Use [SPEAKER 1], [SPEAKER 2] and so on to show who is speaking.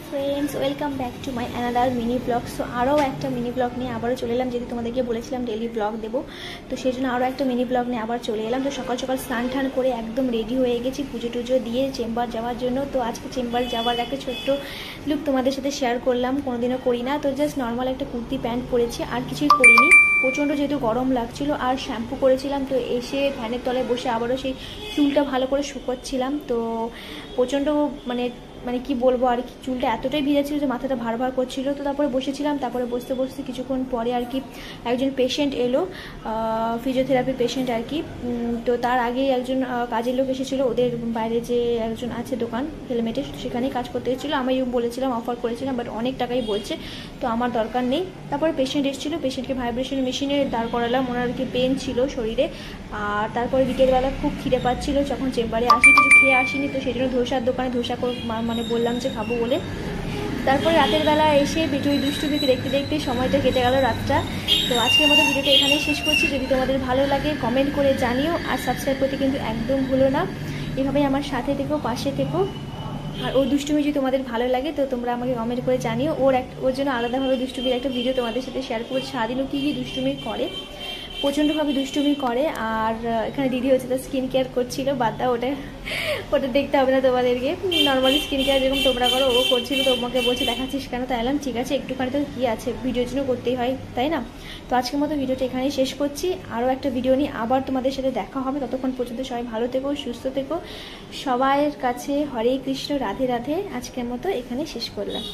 [SPEAKER 1] Friends, welcome back to my another mini blog. So আরও একটা mini blog নিয়ে আবারও চলে এলাম, যেহেতু তোমাদেরকে বলেছিলাম ডেলি ব্লগ দেবো, তো সেই জন্য আরও একটা মিনি ব্লগ নিয়ে আবার চলে এলাম। তো সকাল সকাল স্নান টান করে একদম রেডি হয়ে গেছি পুজো টুজো দিয়ে চেম্বার যাওয়ার জন্য। তো আজকে চেম্বার যাওয়ার একটা ছোট্ট লুক তোমাদের সাথে শেয়ার করলাম, কোনোদিনও করি না। তো জাস্ট নর্মাল একটা কুর্তি প্যান্ট পরেছি, আর কিছুই করিনি। প্রচণ্ড যেহেতু গরম লাগছিল আর শ্যাম্পু করেছিলাম, তো এসে ফ্যানের তলায় বসে আবারও সেই চুলটা ভালো করে শুকোচ্ছিলাম। তো প্রচণ্ড মানে মানে কি বলবো আর কি, চুলটা এতটাই ভিজে ছিল যে মাথাটা ভার ভার করছিল। তো তারপরে বসেছিলাম, তারপরে বসতে বসতে কিছুক্ষণ পরে আর কি একজন পেশেন্ট এলো, ফিজিওথেরাপি পেশেন্ট আর কি। তো তার আগেই একজন কাজের লোক এসেছিলো, ওদের বাইরে যে একজন আছে দোকান হেলমেটের, সেখানেই কাজ করতে এসেছিলো। আমি বলেছিলাম, অফার করেছিলাম, বাট অনেক টাকাই বলছে, তো আমার দরকার নেই। তারপরে পেশেন্ট এসেছিলো, পেশেন্টকে ভাইব্রেশন মেশিনে দাঁড় করালাম, ওনার কি পেন ছিল শরীরে। আর তারপরে বিকেলবেলা খুব খিদে পাচ্ছিলো, যখন চেম্বারে আসি কিছু খেয়ে আসিনি, তো সেই জন্য ধোসার দোকানে ধোসা মানে বললাম যে খাবো বলে। তারপরে রাতের বেলা এসে বিটুই দুষ্টুমিকে দেখতে দেখতে সময়টা কেটে গেল রাতটা। তো আজকের মতো ভিডিওটা এখানেই শেষ করছি। যদি তোমাদের ভালো লাগে কমেন্ট করে জানিও, আর সাবস্ক্রাইব করতে কিন্তু একদম ভুলো না। এভাবেই আমার সাথে থেকো, পাশে থেকো। আর ওর দুষ্টুমি যদি তোমাদের ভালো লাগে তো তোমরা আমাকে কমেন্ট করে জানিও। ওর জন্য আলাদাভাবে দুষ্টুমির একটা ভিডিও তোমাদের সাথে শেয়ার করবো, সারাদিনও কী কী দুষ্টুমি করে, প্রচণ্ডভাবে দুষ্টুমি করে। আর এখানে দিদি হচ্ছে তার স্কিন কেয়ার করছিল, বাদ দাও, ওটা দেখতে হবে না তোমাদেরকে। নর্মালি স্কিন কেয়ার যেরকম তোমরা করো ও করছিল, তো তোমাকে বলছে দেখাচ্ছিস কেন, তাই এলাম ঠিক আছে একটুখানি তো কী আছে, ভিডিওর জন্য করতেই হয় তাই না। তো আজকের মতো ভিডিওটা এখানেই শেষ করছি, আরও একটা ভিডিও নিয়ে আবার তোমাদের সাথে দেখা হবে। ততক্ষণ পর্যন্ত সবাই ভালো থেকো, সুস্থ থেকো, সবাইয়ের কাছে হরে কৃষ্ণ, রাধে রাধে। আজকের মতো এখানেই শেষ করলাম।